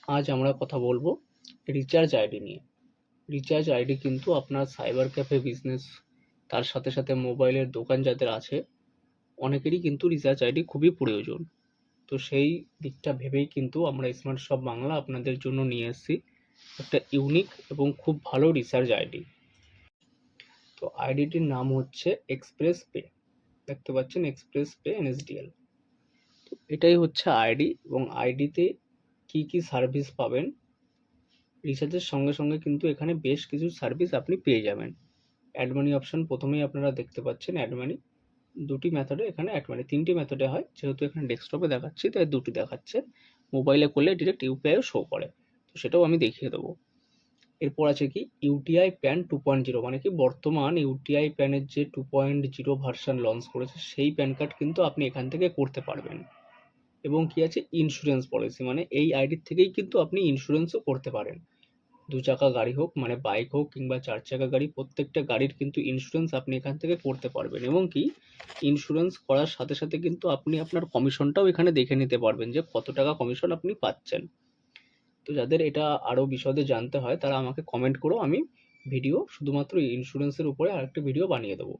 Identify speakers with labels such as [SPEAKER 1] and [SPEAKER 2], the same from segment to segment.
[SPEAKER 1] আজ আমরা কথা বলবো রিচার্জ আইডি নিয়ে। রিচার্জ আইডি কিন্তু আপনার সাইবার ক্যাফে বিজনেস, তার সাথে সাথে মোবাইলের দোকান যাদের আছে, অনেকেরই কিন্তু রিচার্জ আইডি খুবই প্রয়োজন। তো সেই দিকটা ভেবেই কিন্তু আমরা স্মার্ট শপ বাংলা আপনাদের জন্য নিয়ে এসেছি একটা ইউনিক এবং খুব ভালো রিচার্জ আইডি। তো আইডিটির নাম হচ্ছে এক্সপ্রেস পে। দেখতে পাচ্ছেন এক্সপ্রেস পে এনএসডিএল। তো এটাই হচ্ছে আইডি, এবং আইডিতে কি কি সার্ভিস পাবেন। রিচার্জের সঙ্গে সঙ্গে কিন্তু এখানে বেশ কিছু সার্ভিস আপনি পেয়ে যাবেন। অ্যাড মানি অপশন প্রথমেই আপনারা দেখতে পাচ্ছেন। অ্যাড মানি দুটি মেথডে, এখানে অ্যাড মানি তিনটি মেথডে হয়, যেহেতু এখানে ডেস্কটপে দেখাচ্ছি তাই দুটি দেখাচ্ছে। মোবাইলে করলে ডিরেক্ট ইউপিআইও শো করে, তো সেটাও আমি দেখিয়ে দেবো। এরপর আছে কি ইউটিআই প্যান 2.0, মানে কি বর্তমান ইউটিআই প্যানের যে 2.0 ভার্সন লঞ্চ করেছে সেই প্যান কার্ড কিন্তু আপনি এখান থেকে করতে পারবেন। এবং কি আছে ইন্স্যুরেন্স পলিসি, মানে এই আইডির থেকেই কিন্তু আপনি ইন্স্যুরেন্সও করতে পারেন। দু চাকা গাড়ি হোক, মানে বাইক হোক কিংবা চার চাকা গাড়ি, প্রত্যেকটা গাড়ির কিন্তু ইন্স্যুরেন্স আপনি এখান থেকে করতে পারবেন। এবং কি ইন্স্যুরেন্স করার সাথে সাথে কিন্তু আপনি আপনার কমিশনটাও এখানে দেখে নিতে পারবেন যে কত টাকা কমিশন আপনি পাচ্ছেন। তো যাদের এটা আরও বিশদে জানতে হয় তারা আমাকে কমেন্ট করো, আমি ভিডিও শুধুমাত্র ইন্স্যুরেন্সের উপরে আরেকটা ভিডিও বানিয়ে দেবো।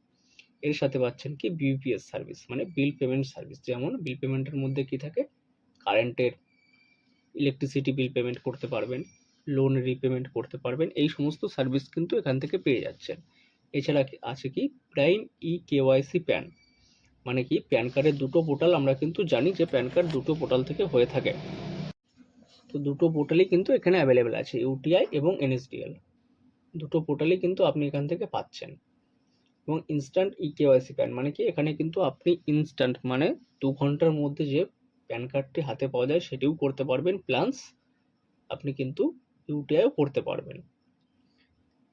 [SPEAKER 1] এর সাথে পাচ্ছেন কি বিপিএস সার্ভিস, মানে বিল পেমেন্ট সার্ভিস। যেমন বিল পেমেন্টের মধ্যে কি থাকে, কারেন্টের, ইলেকট্রিসিটি বিল পেমেন্ট করতে পারবেন, লোন রিপেমেন্ট করতে পারবেন, এই সমস্ত সার্ভিস কিন্তু এখান থেকে পেয়ে যাচ্ছেন। এছাড়া আছে কি প্রাইম কেওয়াইসি প্যান, মানে কি প্যান কার্ডের দুটো পোর্টাল, আমরা কিন্তু জানি যে প্যান কার্ড দুটো পোর্টাল থেকে হয়ে থাকে। তো দুটো পোর্টালই কিন্তু এখানে অ্যাভেলেবেল আছে, ইউটিআই এবং এনএসডিএল। দুটো পোর্টালই কিন্তু আপনি এখান থেকে পাচ্ছেন। এবং ইনস্ট্যান্ট কেওয়াইসি প্যান, মানে কি এখানে কিন্তু আপনি ইনস্ট্যান্ট, মানে 2 ঘন্টার মধ্যে যে প্যান কার্ডটি হাতে পাওয়া যায় সেটিও করতে পারবেন, প্লাস আপনি কিন্তু ইউটিআইও করতে পারবেন।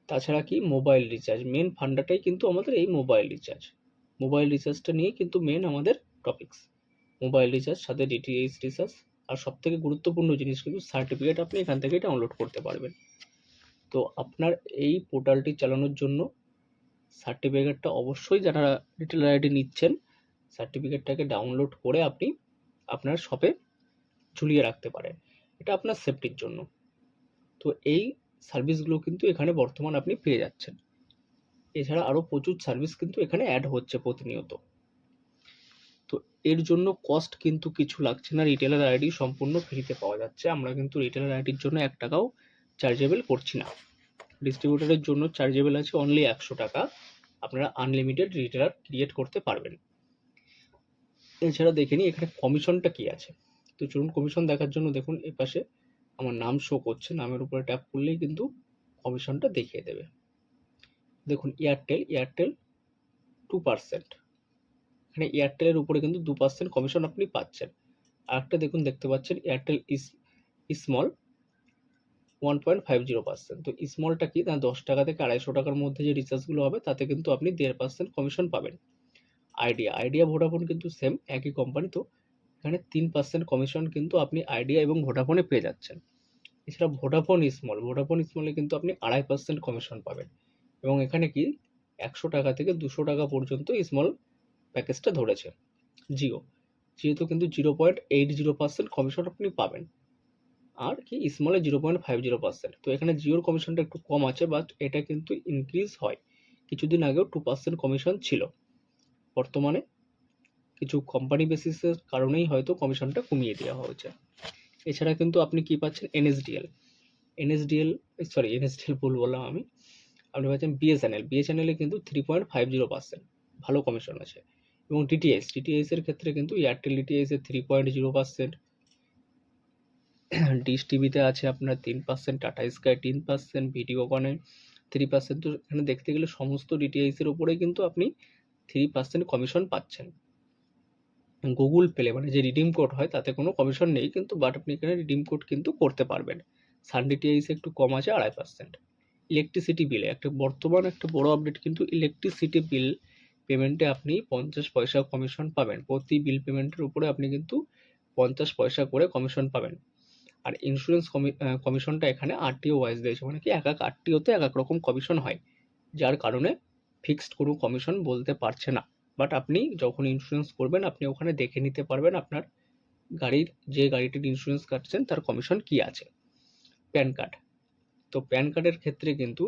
[SPEAKER 1] তাছাড়া কি মোবাইল রিচার্জ, মেন ফান্ডাটাই কিন্তু আমাদের এই মোবাইল রিচার্জ। মোবাইল রিচার্জটা নিয়ে কিন্তু মেন আমাদের টপিকস। মোবাইল রিচার্জ, সাথে ডিটিএইচ রিচার্জ, আর সব থেকে গুরুত্বপূর্ণ জিনিস কিন্তু সার্টিফিকেট আপনি এখান থেকে ডাউনলোড করতে পারবেন। তো আপনার এই পোর্টালটি চালানোর জন্য সার্টিফিকেটটা অবশ্যই, যারা রিটেলার আইডি নিচ্ছেন, সার্টিফিকেটটাকে ডাউনলোড করে আপনি আপনার শপে ঝুলিয়ে রাখতে পারেন। এটা আপনার সেফটির জন্য। তো এই সার্ভিসগুলো কিন্তু এখানে বর্তমান আপনি পেয়ে যাচ্ছেন। এছাড়া আরও প্রচুর সার্ভিস কিন্তু এখানে অ্যাড হচ্ছে প্রতিনিয়ত। তো এর জন্য কস্ট কিন্তু কিছু লাগছে না, রিটেলার আইডি সম্পূর্ণ ফ্রিতে পাওয়া যাচ্ছে। আমরা কিন্তু রিটেলার আইডির জন্য 1 টাকাও চার্জেবল করছি না। ডিস্ট্রিবিউটরের জন্য চার্জেবল আছে অনলি 100 টাকা। আপনারা আনলিমিটেড রিটেলার ক্রিয়েট করতে পারবেন। এছাড়া দেখে নিই এখানে কমিশনটা কি আছে। তো চলুন কমিশন দেখার জন্য দেখুন এপাশে আমার নাম শো করছে, নামের উপরে ট্যাপ করলেই কিন্তু কমিশনটা দেখিয়ে দেবে। দেখুন এয়ারটেল 2%, এখানে এয়ারটেলের উপরে কিন্তু 2% কমিশন আপনি পাচ্ছেন। আর একটা দেখুন দেখতে পাচ্ছেন এয়ারটেল স্মল 1.50%। তো স্মলটা কি না, 10 টাকা থেকে 250 টাকার মধ্যে যে রিচার্জগুলো হবে তাতে কিন্তু আপনি 1.5% কমিশন পাবেন। আইডিয়া ভোডাফোন কিন্তু সেম একই কোম্পানি, তো এখানে 3% কমিশন কিন্তু আপনি আইডিয়া এবং ভোডাফোনে পেয়ে যাচ্ছেন। এছাড়া ভোডাফোন স্মলে কিন্তু আপনি 2.5% কমিশন পাবেন। এবং এখানে কি 100 টাকা থেকে 200 টাকা পর্যন্ত স্মল প্যাকেজটা ধরেছে। জিওতে কিন্তু 0.80% কমিশন আপনি পাবেন। আর কি স্মলে 0.50%। তো এখানে জিওর কমিশনটা একটু কম আছে, বাট এটা কিন্তু ইনক্রিজ হয়। কিছুদিন আগেও 2% কমিশন ছিল, বর্তমানে কিছু কোম্পানি বেসিসের কারণেই হয়তো কমিশনটা কমিয়ে দেওয়া হয়েছে। এছাড়া কিন্তু আপনি কি পাচ্ছেন এনএসডিএল ভুল বললাম আমি। আপনি পাচ্ছেন বিএসএনএলে কিন্তু 3.50%, ভালো কমিশন আছে। এবং ডিটিএইচ এর ক্ষেত্রে কিন্তু এয়ারটেল ডিটিএইচ এর 3.0%, ডিশ টিভিতে আছে আপনার 3%, টাটা স্কাই 3%, ভিডিওকনে 3%। তো এখানে দেখতে গেলে সমস্ত ডিটিএইচ এর উপরে কিন্তু আপনি 3% কমিশন পাচ্ছেন। গুগল প্লে, মানে যে রিডিম কোড হয় তাতে কোনো কমিশন নেই কিন্তু, বাট আপনি এখানে রিডিম কোড কিন্তু করতে পারবেন। সান ডিটিএইচ একটু কম আছে 2.5%। ইলেকট্রিসিটি বিলে বর্তমান একটা বড় আপডেট, কিন্তু ইলেকট্রিসিটি বিল পেমেন্টে আপনি 50 পয়সা কমিশন পাবেন। প্রতি বিল পেমেন্টের উপরে আপনি কিন্তু 50 পয়সা করে কমিশন পাবেন। আর ইন্স্যুরেন্স কমিশনটা এখানে আরটিও ওয়াইজ দিয়েছে, মানে কি এক আরটিওতে এক এক রকম কমিশন হয়, যার কারণে ফিক্সড কোনো কমিশন বলতে পারছে না। বাট আপনি যখন ইন্স্যুরেন্স করবেন আপনি ওখানে দেখে নিতে পারবেন আপনার গাড়ির, যে গাড়িটির ইন্স্যুরেন্স কাটছেন তার কমিশন কি আছে। Pan card. তো প্যান কার্ডের ক্ষেত্রে কিন্তু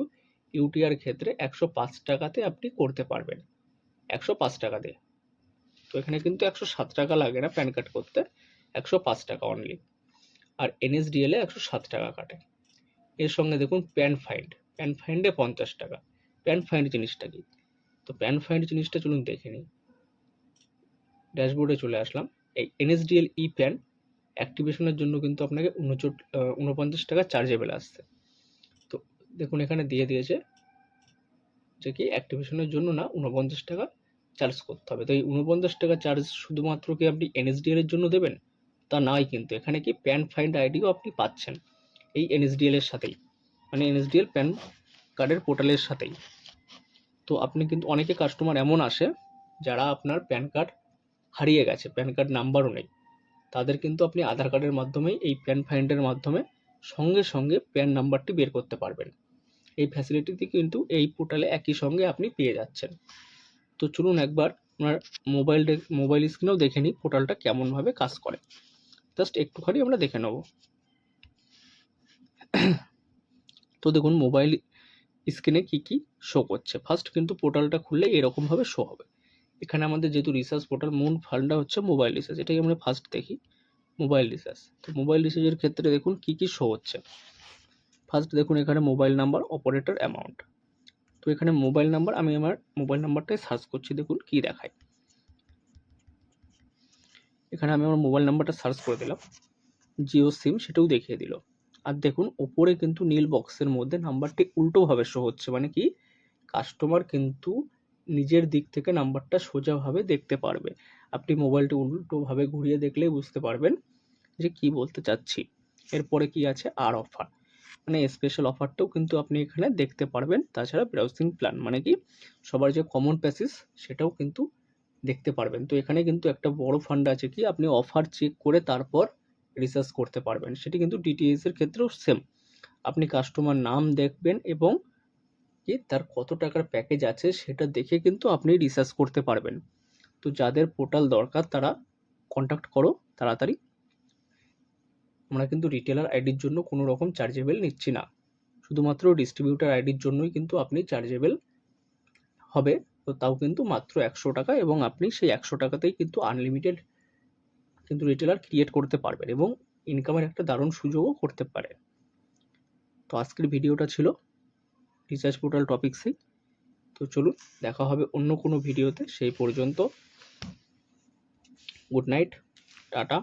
[SPEAKER 1] ইউটিআর ক্ষেত্রে 105 টাকাতে আপনি করতে পারবেন, 105 টাকা দিয়ে। তো এখানে কিন্তু 107 টাকা লাগে না প্যান কার্ড করতে, 105 টাকা অনলি। আর এনএসডিএল এ 107 টাকা কাটে। এর সঙ্গে দেখুন প্যান ফাইন্ড, প্যান ফাইন্ডে 50 টাকা। প্যান ফাইন্ড জিনিসটা কি? তো প্যান ফাইন্ড জিনিসটা চলুন দেখে নিই। ড্যাশবোর্ডে চলে আসলাম। এই এনএসডিএল ই প্যান অ্যাক্টিভেশনের জন্য কিন্তু আপনাকে 49 টাকা চার্জেবল আসছে। তো দেখুন এখানে দিয়ে দিয়েছে যে কি অ্যাক্টিভেশনের জন্য না 49 টাকা চার্জ করতে হবে। তো এই 49 টাকা চার্জ শুধুমাত্র কি আপনি এনএসডিএল এর জন্য দেবেন? তা নয়, কিন্তু এখানে কি প্যান ফাইন্ড আইডিও আপনি পাচ্ছেন এই এনএসডিএল এর সাথেই, মানে এনএসডিএল প্যান কার্ডের পোর্টালের সাথেই। তো আপনি কিন্তু অনেকে কাস্টমার এমন আসে যারা আপনার প্যান কার্ড হারিয়ে গেছে, প্যান কার্ড নাম্বারও নেই, তাদের কিন্তু আপনি আধার কার্ডের মাধ্যমেই এই প্যান ফাইন্ডের মাধ্যমে সঙ্গে সঙ্গে প্যান নাম্বারটি বের করতে পারবেন। এই ফ্যাসিলিটিটি কিন্তু এই পোর্টালে একই সঙ্গে আপনি পেয়ে যাচ্ছেন। তো চলুন একবার আপনার মোবাইল স্ক্রিনেও দেখে নিই পোর্টালটা কেমনভাবে কাজ করে। জাস্ট একটুখানি আমরা দেখে নেব। তো দেখুন মোবাইল স্ক্রিনে কি কি শো করছে। ফার্স্ট কিন্তু পোর্টালটা খুললে এরকমভাবে শো হবে। এখানে আমাদের যেহেতু রিসার্চ পোর্টাল, মূল ফান্ডটা হচ্ছে মোবাইল রিসার্চ, এটাই আমরা ফার্স্ট দেখি মোবাইল রিসার্চ। তো মোবাইল রিসার্চের ক্ষেত্রে দেখুন কি কি শো হচ্ছে। ফার্স্ট দেখুন এখানে মোবাইল নাম্বার, অপারেটর, অ্যামাউন্ট। তো এখানে মোবাইল নাম্বার, আমি আমার মোবাইল নাম্বারটাই সার্চ করছি, দেখুন কি দেখায়। এখানে আমি আমার মোবাইল নাম্বারটা সার্চ করে দিলাম, জিও সিম সেটাও দেখিয়ে দিল। আর দেখুন ওপরে কিন্তু নীল বক্সের মধ্যে নাম্বারটি উল্টোভাবে শো হচ্ছে, মানে কি কাস্টমার কিন্তু নিজের দিক থেকে নাম্বারটা সোজাভাবে দেখতে পারবে। আপনি মোবাইলটি উল্টোভাবে ঘুরিয়ে দেখলেই বুঝতে পারবেন যে কি বলতে চাচ্ছি। এরপরে কি আছে, আর অফার, মানে স্পেশাল অফারটাও কিন্তু আপনি এখানে দেখতে পারবেন। তাছাড়া ব্রাউজিং প্ল্যান, মানে কি সবার যে কমন প্যাসেজ সেটাও কিন্তু দেখতে পারবেন। তো এখানে কিন্তু একটা বড় ফান্ড আছে কি আপনি অফার চেক করে তারপর রিসার্চ করতে পারবেন। সেটি কিন্তু ডিটিএস এর ক্ষেত্রেও সেম। আপনি কাস্টমার নাম দেখবেন এবং কি তার কত টাকার প্যাকেজ আছে সেটা দেখে কিন্তু আপনি রিসার্চ করতে পারবেন। তো যাদের পোর্টাল দরকার তারা কন্ট্যাক্ট করো তাড়াতাড়ি। আমরা কিন্তু রিটেলার আইডির জন্য কোনো রকম চার্জেবল নিচ্ছি না, শুধুমাত্র ডিস্ট্রিবিউটার আইডির জন্যই কিন্তু আপনি চার্জেবল হবে। তো তাও কিন্তু মাত্র 100 টাকা, এবং আপনি সেই 100 টাকাতেই কিন্তু আনলিমিটেড কিন্তু রিটেলার ক্রিয়েট করতে পারবেন এবং ইনকামের একটা দারুণ সুযোগও করতে পারেন। তো আজকের ভিডিওটা ছিল রিসার্চ পোর্টাল টপিক্সই। তো চলুন দেখা হবে অন্য কোনো ভিডিওতে, সেই পর্যন্ত গুড নাইট, টাটা।